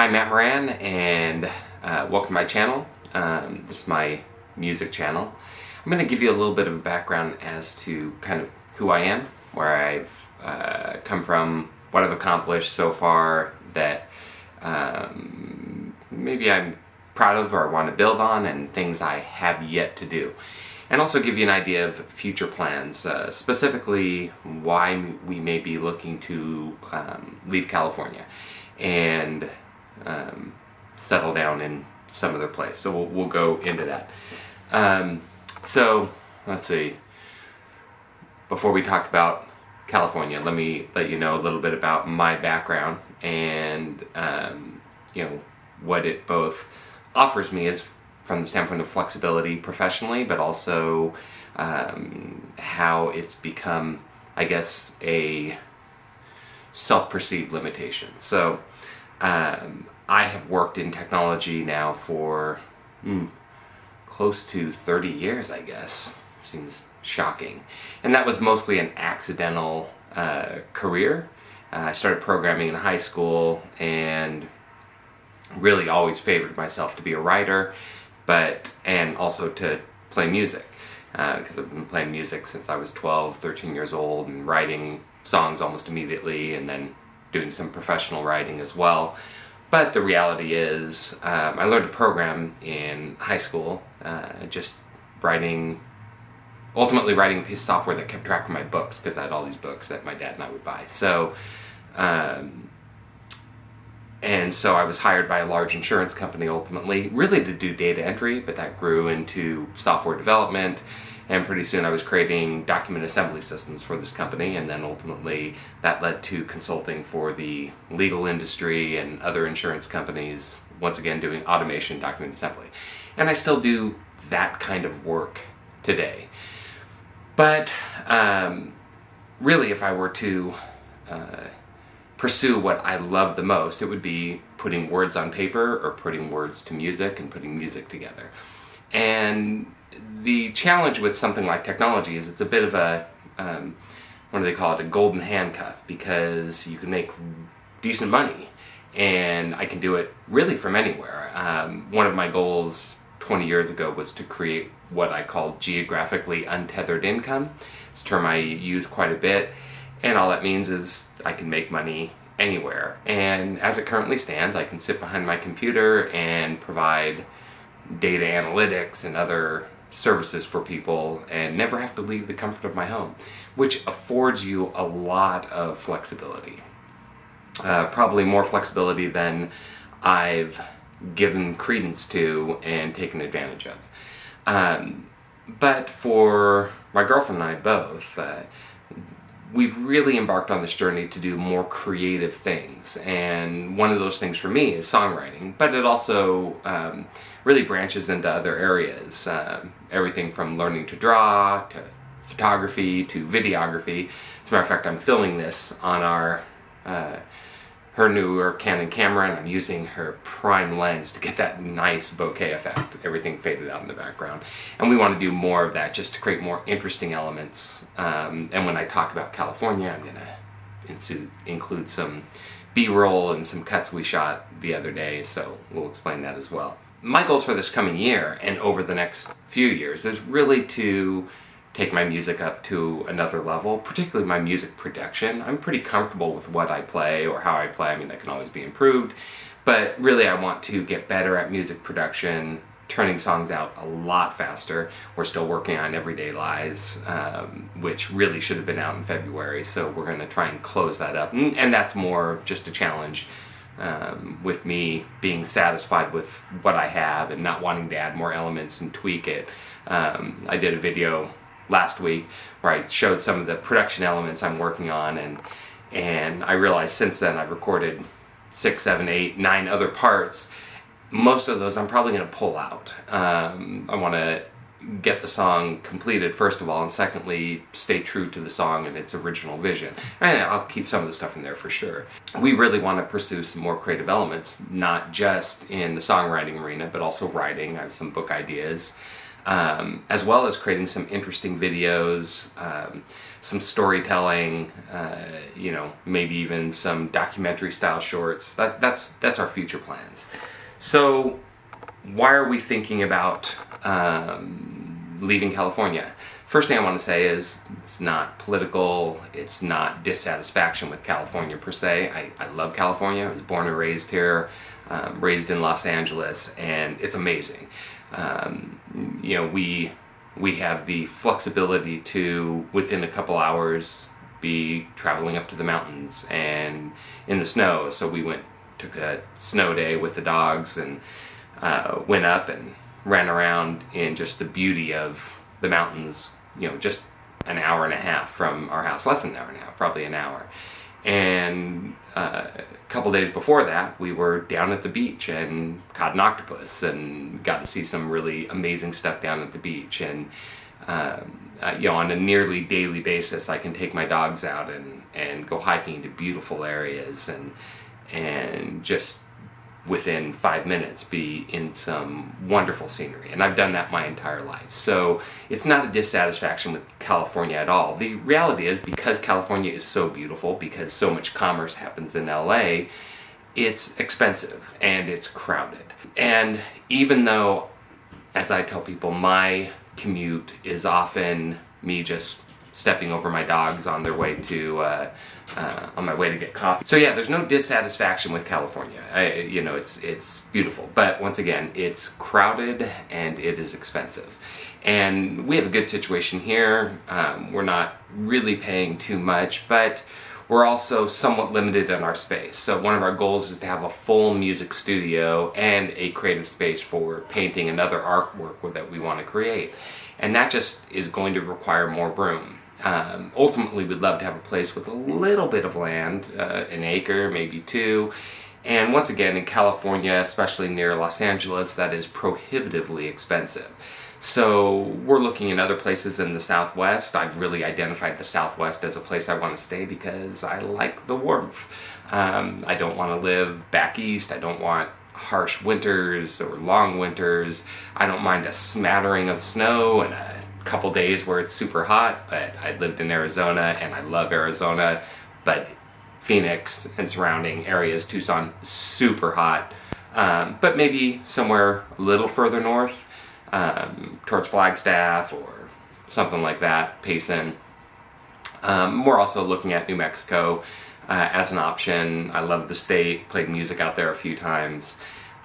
Hi, Matt Moran, and welcome to my channel. This is my music channel. I'm going to give you a little bit of a background as to kind of who I am, where I've come from, what I've accomplished so far that maybe I'm proud of or want to build on, and things I have yet to do. And also give you an idea of future plans, specifically why we may be looking to leave California and settle down in some other place. So we'll go into that. So let's see. Before we talk about California, let me let you know a little bit about my background and you know, what it both offers me is from the standpoint of flexibility professionally, but also how it's become, I guess, a self-perceived limitation. So I have worked in technology now for close to 30 years, I guess. Seems shocking. And that was mostly an accidental career. I started programming in high school and really always favored myself to be a writer, and also to play music, because I've been playing music since I was 12, 13 years old, and writing songs almost immediately, and then doing some professional writing as well. But the reality is, I learned to program in high school, just ultimately writing a piece of software that kept track of my books, because I had all these books that my dad and I would buy. So, and so I was hired by a large insurance company ultimately, really to do data entry, but that grew into software development, and pretty soon I was creating document assembly systems for this company, and then ultimately that led to consulting for the legal industry and other insurance companies, once again doing automation document assembly. And I still do that kind of work today. But really, if I were to pursue what I love the most, it would be putting words on paper or putting words to music and putting music together. And the challenge with something like technology is it's a bit of a, what do they call it, a golden handcuff, because you can make decent money and I can do it really from anywhere. One of my goals 20 years ago was to create what I call geographically untethered income. It's a term I use quite a bit, and all that means is I can make money anywhere. And as it currently stands, I can sit behind my computer and provide data analytics and other services for people and never have to leave the comfort of my home, which affords you a lot of flexibility. Probably more flexibility than I've given credence to and taken advantage of. But for my girlfriend and I both, we've really embarked on this journey to do more creative things, and one of those things for me is songwriting, but it also really branches into other areas, everything from learning to draw, to photography, to videography. As a matter of fact, I'm filming this on her newer Canon camera, and I'm using her prime lens to get that nice bokeh effect, everything faded out in the background. And we want to do more of that just to create more interesting elements. And when I talk about California, I'm going to include some B-roll and some cuts we shot the other day, so we'll explain that as well. My goals for this coming year and over the next few years is really to take my music up to another level, particularly my music production. I'm pretty comfortable with what I play or how I play. I mean, that can always be improved, but really I want to get better at music production, turning songs out a lot faster. We're still working on Everyday Lies, which really should have been out in February, so we're going to try and close that up. And that's more just a challenge with me being satisfied with what I have and not wanting to add more elements and tweak it. I did a video last week where I showed some of the production elements I'm working on, and I realized since then I've recorded 6, 7, 8, 9 other parts. Most of those I'm probably going to pull out. I want to get the song completed first of all, and secondly stay true to the song and its original vision. And I'll keep some of the stuff in there for sure. We really want to pursue some more creative elements, not just in the songwriting arena, but also writing. I have some book ideas. as well as creating some interesting videos, some storytelling, maybe even some documentary style shorts. That's our future plans. So why are we thinking about leaving California? First thing I want to say is it's not political, it's not dissatisfaction with California per se. I love California. I was born and raised here, raised in Los Angeles, and it's amazing. We have the flexibility to, within a couple hours, be traveling up to the mountains and in the snow. So we took a snow day with the dogs and went up and ran around in just the beauty of the mountains, just an hour and a half from our house, less than an hour and a half, probably an hour. And a couple days before that, we were down at the beach and caught an octopus and got to see some really amazing stuff down at the beach. And on a nearly daily basis, I can take my dogs out and go hiking to beautiful areas and just within 5 minutes be in some wonderful scenery. And I've done that my entire life. So it's not a dissatisfaction with California at all. The reality is, because California is so beautiful, because so much commerce happens in LA, it's expensive and it's crowded. And even though, as I tell people, my commute is often me just stepping over my dogs on their way to on my way to get coffee. So yeah, there's no dissatisfaction with California. It's beautiful, but once again, it's crowded and it is expensive. And we have a good situation here. We're not really paying too much, but we're also somewhat limited in our space. So one of our goals is to have a full music studio and a creative space for painting and other artwork that we want to create. And that just is going to require more room. Ultimately, we'd love to have a place with a little bit of land, an acre, maybe 2. And once again, in California, especially near Los Angeles, that is prohibitively expensive. So we're looking in other places in the Southwest. I've really identified the Southwest as a place I want to stay because I like the warmth. I don't want to live back east. I don't want harsh winters or long winters. I don't mind a smattering of snow and a couple days where it's super hot, but I lived in Arizona and I love Arizona, but Phoenix and surrounding areas, Tucson, super hot. But maybe somewhere a little further north, towards Flagstaff or something like that, Payson. We're also looking at New Mexico as an option. I love the state, played music out there a few times.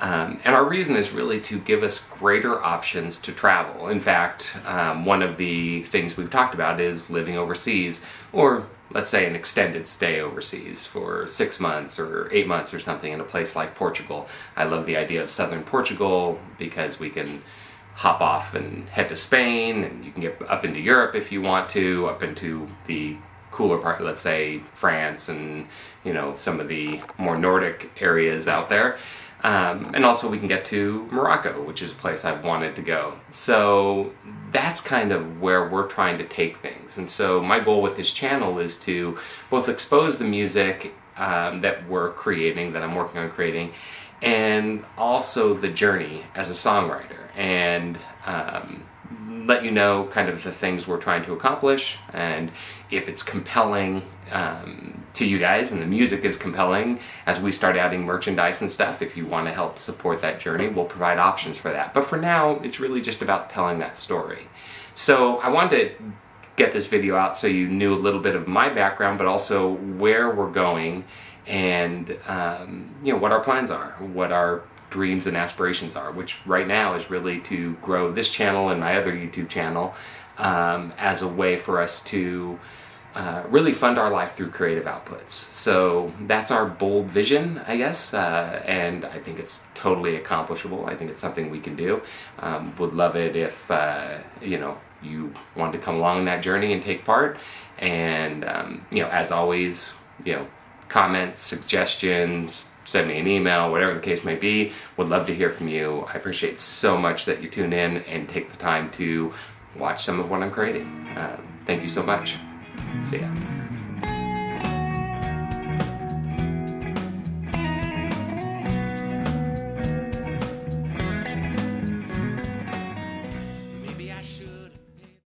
And our reason is really to give us greater options to travel. In fact, one of the things we've talked about is living overseas, or let's say an extended stay overseas for 6 months or 8 months or something in a place like Portugal. I love the idea of southern Portugal because we can hop off and head to Spain, and you can get up into Europe if you want to, up into the cooler part, let's say France and some of the more Nordic areas out there. And also we can get to Morocco, which is a place I've wanted to go. So that's kind of where we're trying to take things. And so my goal with this channel is to both expose the music that we're creating, that I'm working on creating, and also the journey as a songwriter, and let you know kind of the things we're trying to accomplish, and if it's compelling to you guys and the music is compelling as we start adding merchandise and stuff. If you want to help support that journey, we'll provide options for that. But for now, it's really just about telling that story. So I wanted to get this video out so you knew a little bit of my background, but also where we're going and what our plans are, what our dreams and aspirations are, which right now is really to grow this channel and my other YouTube channel as a way for us to really fund our life through creative outputs. So that's our bold vision, I guess, and I think it's totally accomplishable. I think it's something we can do. Would love it if you want to come along that journey and take part. And as always, comments, suggestions, send me an email, whatever the case may be. Would love to hear from you. I appreciate so much that you tune in and take the time to watch some of what I'm creating. Thank you so much. See ya. I should